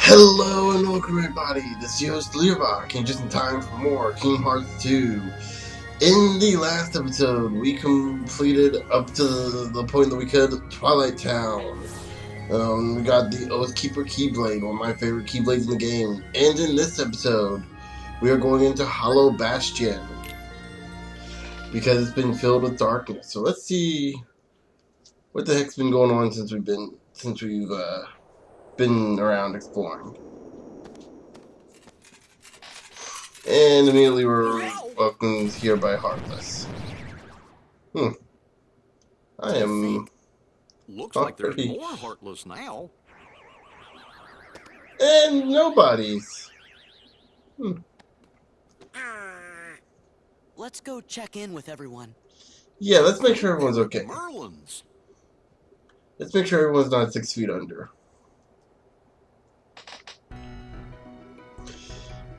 Hello and welcome everybody, this is your host Learbach, and just in time for more Kingdom Hearts 2. In the last episode, we completed up to the point that we could Twilight Town. We got the Oathkeeper Keyblade, one of my favorite Keyblades in the game. And in this episode, we are going into Hollow Bastion, because it's been filled with darkness. So let's see what the heck's been going on since we've been around exploring. And immediately we're welcomed here by Heartless. I am... Looks like there's more Heartless now. And nobody's. Let's go check in with everyone. Yeah, let's make sure everyone's okay. Merlins. Let's make sure everyone's not 6 feet under.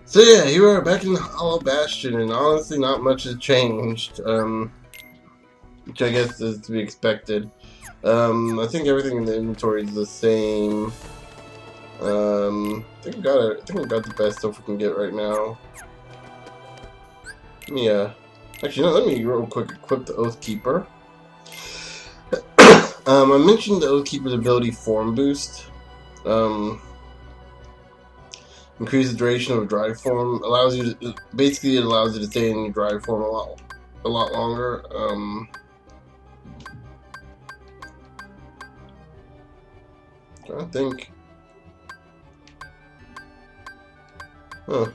So yeah, here we are back in Hollow Bastion, and honestly not much has changed, which I guess is to be expected. I think everything in the inventory is the same. I think we got the best stuff we can get right now. Let me, actually no, let me real quick equip the Oathkeeper. I mentioned the Oathkeeper's ability Form Boost. Increase the duration of a drive form. Allows you to, basically it allows you to stay in your drive form a lot longer. I think. I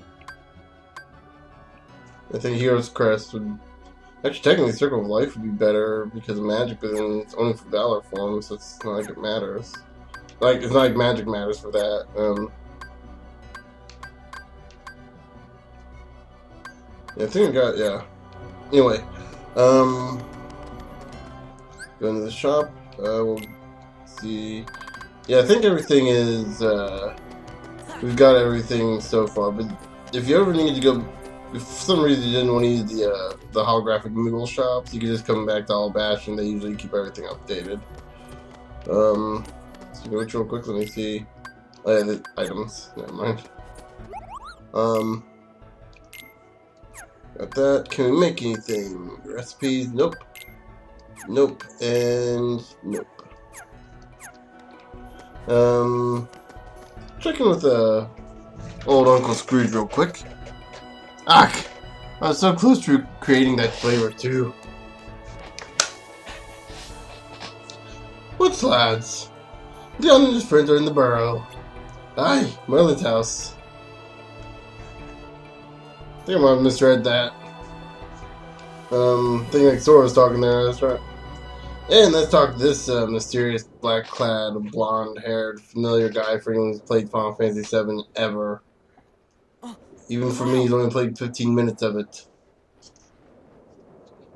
think Hero's Crest would. Actually, technically, Circle of Life would be better because of magic, but then it's only for Valor form, so it's not like it matters. Like, it's not like magic matters for that. Yeah, I think we got, yeah. Anyway, go into the shop, we'll see. Yeah, I think everything is, we've got everything so far, but if you ever need to go, if for some reason you didn't want to use the holographic Moogle shops, you can just come back to Hollow Bastion. They usually keep everything updated. So go real quick, let me see. Oh yeah, the items, never mind. Got that. Can we make anything? Recipes? Nope. Nope. And nope. Checking with old Uncle Scrooge real quick. I was so close to creating that flavor too. What's lads? Leon and his friends are in the burrow. Aye, Merlin's house. I think I might have misread that. I think like Sora was talking there, that's right. And let's talk to this mysterious black-clad, blonde-haired, familiar guy for anyone who's played Final Fantasy VII ever. Even for me, he's only played 15 minutes of it.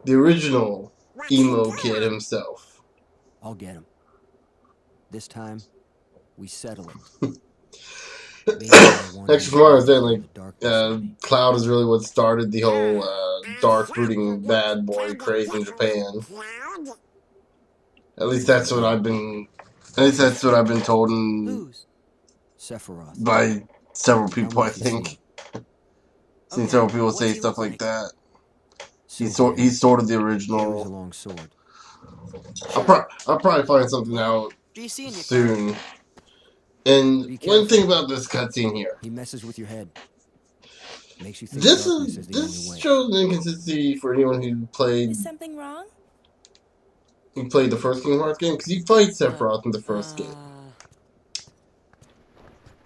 The original emo kid himself. I'll get him. This time, we settle it. Actually, from what I was saying, like, Cloud is really what started the whole dark, brooding bad boy craze in Japan. At least that's what I've been. At least that's what I've been told by several people. I think. Seen several people say stuff like that. He's sort of the original. I'll probably find something out soon. And one thing about this cutscene here. He messes with your head. Makes you think this shows an inconsistency for anyone who played. Is something wrong? Who played the first Kingdom Hearts game? Because you fight Sephiroth in the first game.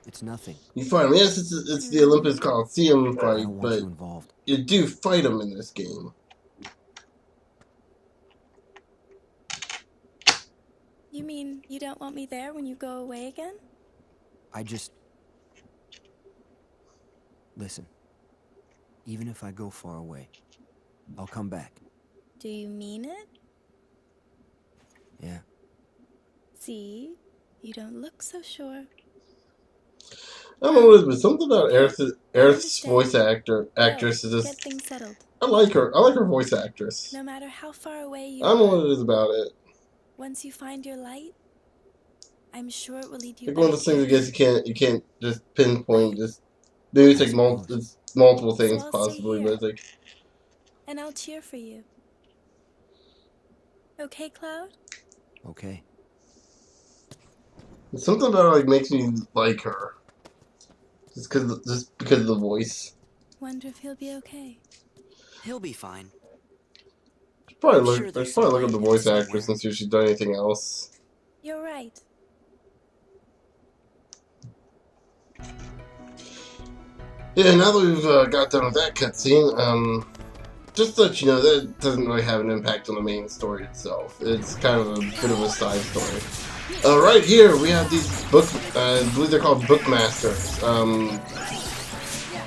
It's nothing. You fight him. Yes, it's the Olympus Coliseum fight, but you do fight him in this game. You mean you don't want me there when you go away again? Listen. Even if I go far away, I'll come back. Do you mean it? Yeah. See? You don't look so sure. I don't know what it is, but something about Aerith's voice actress is just... Get things settled. I like her. I like her voice actress. No matter how far away you I don't know what it is about it. Once you find your light, I'm sure it will lead you Like back. one of those things, I guess you can't just pinpoint. Just maybe it's like it's multiple So things I'll stay possibly, here. but it's like And I'll cheer for you. Okay, Cloud? Okay. something about her like makes me like her. Just because of the voice. Wonder if he'll be okay. He'll be fine. Probably I'm look. sure I there's should some probably look up light the in it voice actress somewhere. and see if she's done anything else. You're right. Yeah, now that we've got done with that cutscene, just to let you know, that doesn't really have an impact on the main story itself. It's kind of a bit of a side story. Right here, we have these I believe they're called Bookmasters.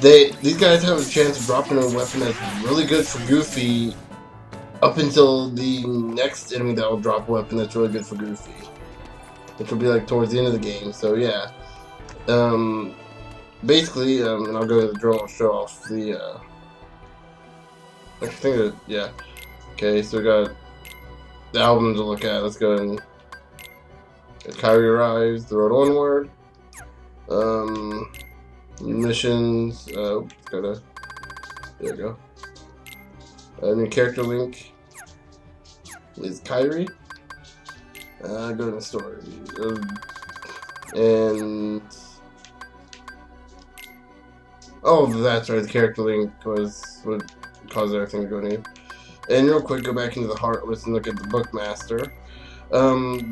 These guys have a chance of dropping a weapon that's really good for Goofy up until the next enemy that will drop a weapon that's really good for Goofy. Which will be like towards the end of the game, so yeah. Basically, and I'll go to the drill and show off the, I think that, yeah. Okay, so we got the album to look at. Let's go ahead and Kyrie arrives, the road onward. Missions, gotta, there we go. New character link is Kyrie. Go to the story. And oh, that's right. The character link was what caused everything to go new. And real quick, go back into the Heartless and look at the Bookmaster.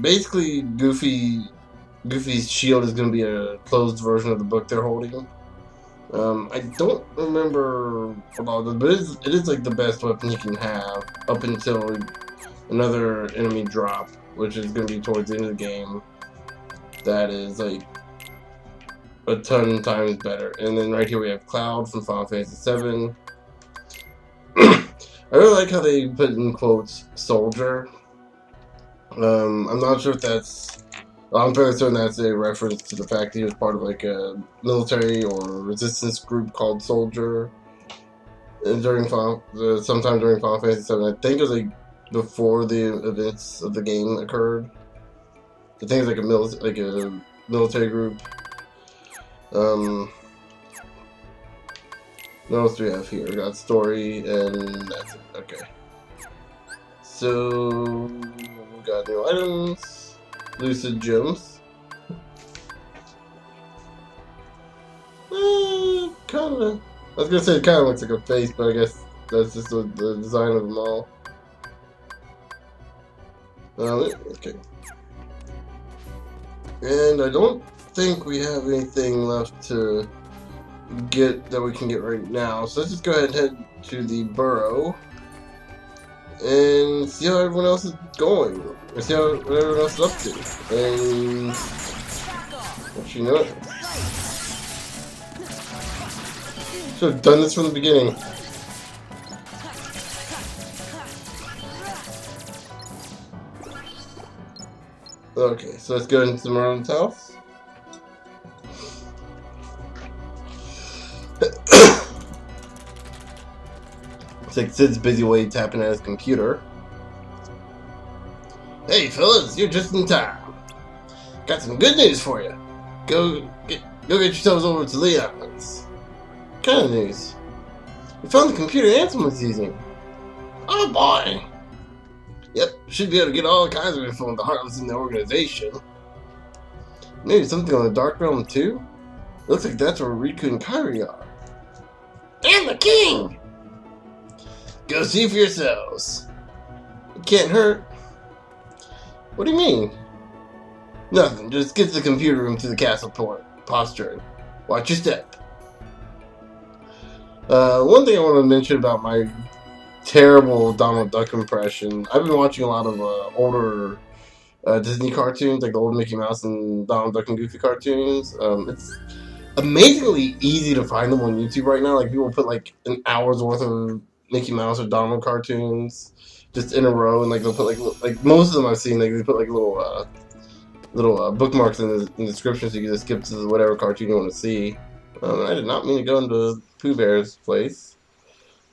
Basically, Goofy's shield is going to be a closed version of the book they're holding. I don't remember about it, but it is like the best weapon he can have up until another enemy drop, which is going to be towards the end of the game. That is like a ton times better. And then right here we have Cloud from Final Fantasy VII. I really like how they put in quotes soldier. I'm not sure if that's. I'm fairly certain that's a reference to the fact that he was part of like a military or resistance group called Soldier. And sometime during Final Fantasy VII, I think it was like before the events of the game occurred. I think it's like a military group. What else do we have here? We got story, and that's it. Okay. So, we got new items. Lucid gems. Kinda. I was gonna say it kinda looks like a face, but I guess that's just the design of them all. Okay. And I don't think we have anything left to get that we can get right now. So let's just go ahead and head to the burrow and see how everyone else is going. Or see what everyone else is up to. And actually, you know what? Should have done this from the beginning. Okay, so let's go into Merlin's house. It's like Sid's busy away tapping at his computer. Hey fellas, you're just in time. Got some good news for you. Go get yourselves over to Leon's. What kind of news? We found the computer Ansem was using. Oh boy. Yep, should be able to get all kinds of info on the Heartless in the organization. Maybe something on the Dark Realm too? Looks like that's where Riku and Kairi are. And the king! Go see for yourselves. It can't hurt. What do you mean? Nothing, just get to the computer room to the castle posture and watch your step. One thing I want to mention about my terrible Donald Duck impression. I've been watching a lot of older Disney cartoons, like the old Mickey Mouse and Donald Duck and Goofy cartoons. It's amazingly easy to find them on YouTube right now. Like people put like an hour's worth of Mickey Mouse or Donald cartoons just in a row, and like they'll put like most of them I've seen, like they put like little bookmarks in the description so you can just skip to whatever cartoon you want to see. I did not mean to go into Pooh Bear's place.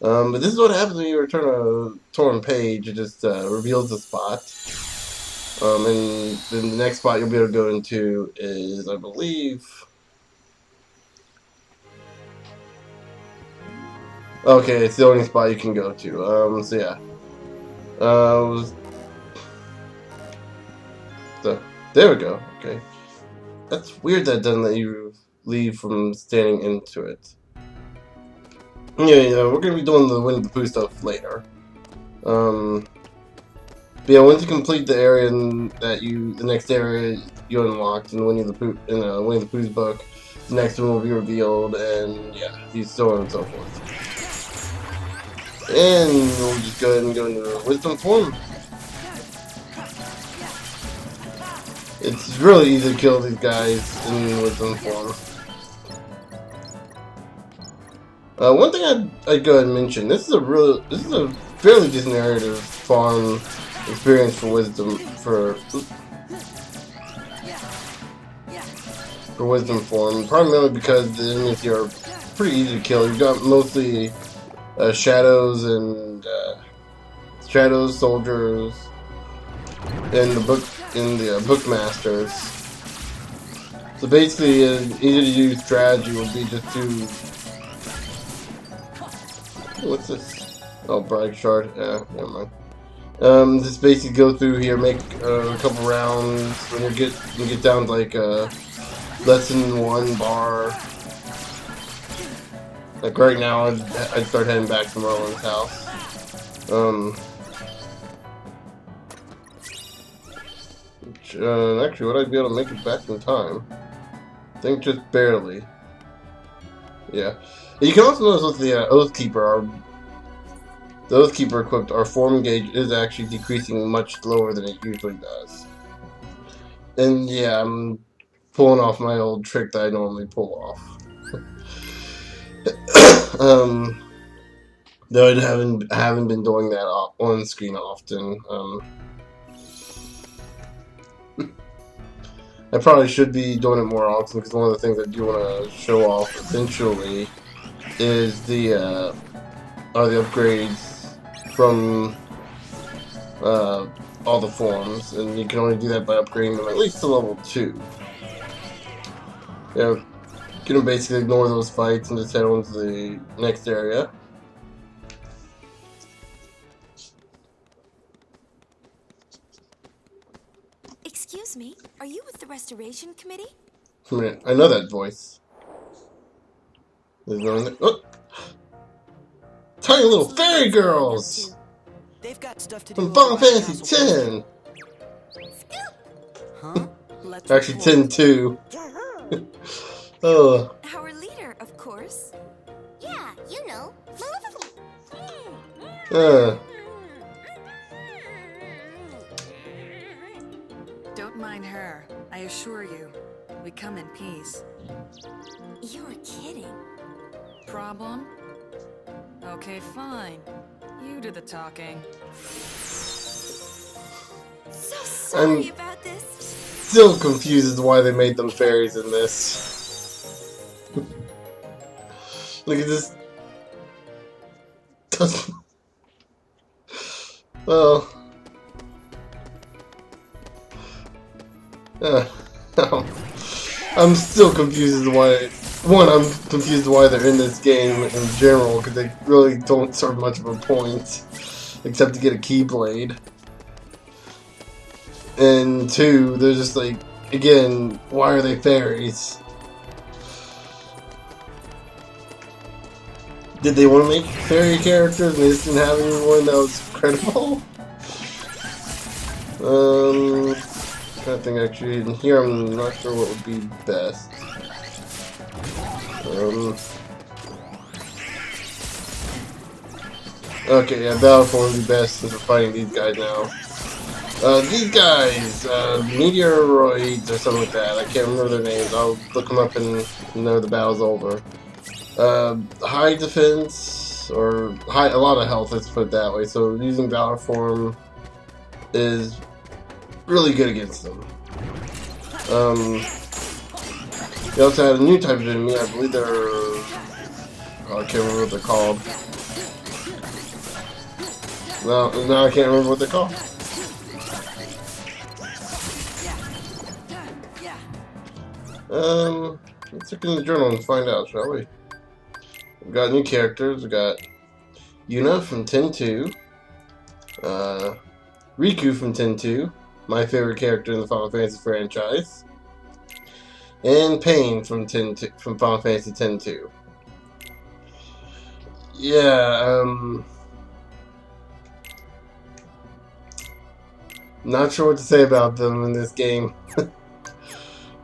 But this is what happens when you return a torn page. It just reveals the spot. And then the next spot you'll be able to go into is, I believe... Okay, it's the only spot you can go to. So yeah. There we go. Okay. That's weird that doesn't let you leave from standing into it. Yeah, we're gonna be doing the Winnie the Pooh stuff later. But yeah, once you complete the area the next area you unlocked in Winnie the Pooh, in Winnie the Pooh's book, the next one will be revealed, and yeah, so on and so forth. And we'll just go ahead and go into the wisdom form. It's really easy to kill these guys in wisdom form. One thing I'd go ahead and mention, this is a fairly decent area to farm experience for wisdom for wisdom form, primarily because the enemies here are pretty easy to kill. You've got mostly shadows and shadows, soldiers, and the bookmasters. So basically, an easy to use strategy would be just to what's this? Oh, brag shard. Yeah, never mind. Just basically go through here, make a couple rounds. When you get down to like less than 1 bar. Like right now, I'd start heading back to Merlin's house. Actually, would I be able to make it back in time? I think just barely. Yeah. You can also notice with the Oathkeeper, the Oathkeeper equipped, our form gauge is actually decreasing much slower than it usually does. And yeah, I'm pulling off my old trick that I normally pull off. Though I haven't been doing that on screen often. I probably should be doing it more often because one of the things I do want to show off eventually is the upgrades from all the forms, and you can only do that by upgrading them at least to level 2. Yeah, you can basically ignore those fights and just head on to the next area. Excuse me, are you with the Restoration Committee? I know that voice. There's no one there. Oh! Tiny little fairy girls! They've got stuff to do From Final Fantasy X! Huh? Actually, 10-2. Oh. Our leader, of course. Yeah, you know. Don't mind her. I assure you, we come in peace. You're kidding. Problem? Okay, fine. You do the talking. So sorry I'm about this. still confused as to why they made them fairies in this. Look at this. Well. I'm still confused as to why. I'm confused why they're in this game in general, because they really don't serve much of a point, except to get a Keyblade. And 2, they're just like, again, why are they fairies? Did they want to make fairy characters and they just didn't have anyone that was credible? I think actually in here I'm not sure what would be best. Okay, yeah, battle form would be best since we're fighting these guys now. These guys, meteoroids or something like that. I can't remember their names. I'll look them up and know the battle's over. High defense or a lot of health. Let's put it that way. So using battle form is really good against them. They also had a new type of enemy. I believe they're... Oh, I can't remember what they're called. No, I can't remember what they're called. Let's look in the journal and find out, shall we? We've got new characters. We've got Yuna from 10-2. Riku from 10-2. My favorite character in the Final Fantasy franchise. And Pain from Final Fantasy 10-2. Yeah, not sure what to say about them in this game.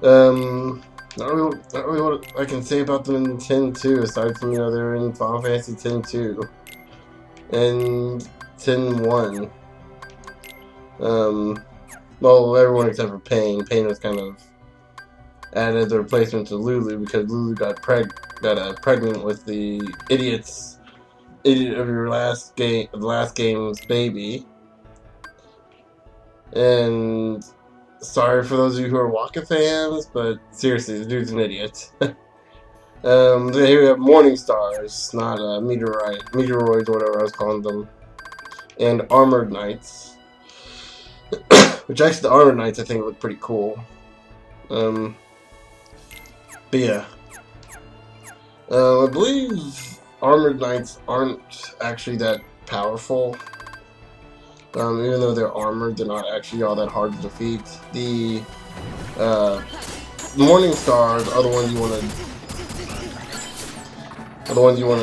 Not really what I can say about them in 10-2, aside from, they're in Final Fantasy 10-2 and 10-1. Well, everyone except for Pain. Pain was kind of added as a replacement to Lulu because Lulu got pregnant with the idiot of your last game's baby. And sorry for those of you who are Waka fans, but seriously, the dude's an idiot. Here we have Morning Stars, not meteoroids or whatever I was calling them, and Armored Knights. Which actually, the Armored Knights I think look pretty cool. But yeah, I believe Armored Knights aren't actually that powerful. Even though they're armored, they're not actually all that hard to defeat. The Morning Stars are the ones you want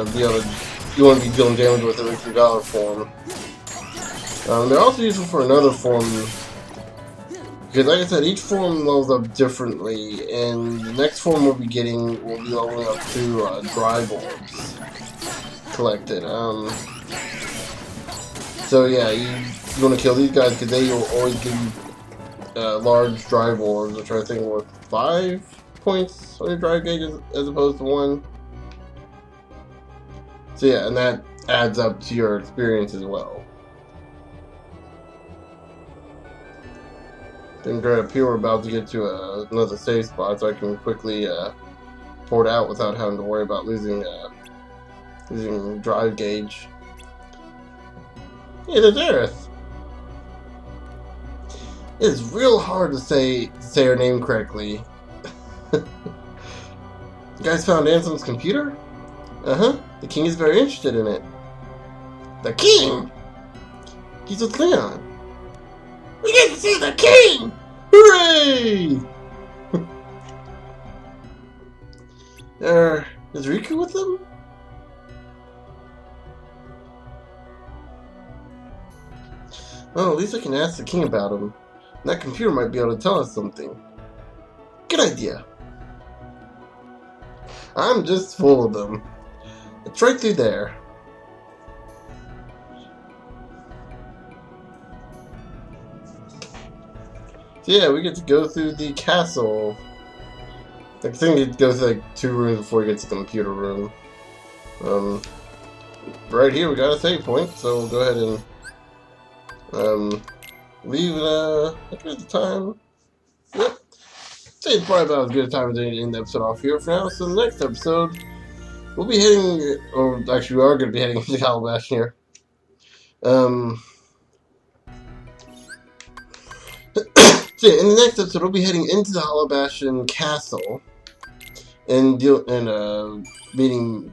to be able to. You want to be dealing damage with, at least in Valor form. They're also useful for another form. Because, like I said, each form levels up differently, and the next form we'll be leveling up to Drive Orbs collected. So yeah, you want to kill these guys because they will always give you large Drive Orbs, which I think worth 5 points on your drive gauge as opposed to 1. So yeah, and that adds up to your experience as well. Then right up here, we're about to get to another save spot, so I can quickly port out without having to worry about losing drive gauge. Hey, there's Aerith. It's real hard to say her name correctly. You guys found Ansem's computer? Uh-huh. The king is very interested in it. The king? He's with Leon. We get to see the king! Hooray! Is Riku with them? Well, at least I can ask the king about him. That computer might be able to tell us something. Good idea. I'm just full of them. It's right through there. So yeah, we get to go through the castle. I think it goes like 2 rooms before we get to the computer room. Right here we got a save point, so we'll go ahead and leave at the time. Yep. It's probably about as good a time as any to end the episode off here for now. So the next episode, we'll be heading, or actually we are going to be heading into Hollow Bastion here. So yeah, in the next episode, we'll be heading into the Hollow Bastion castle and meeting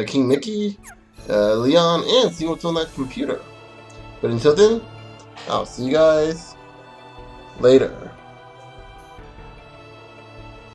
King Mickey, Leon, and see what's on that computer. But until then, I'll see you guys later.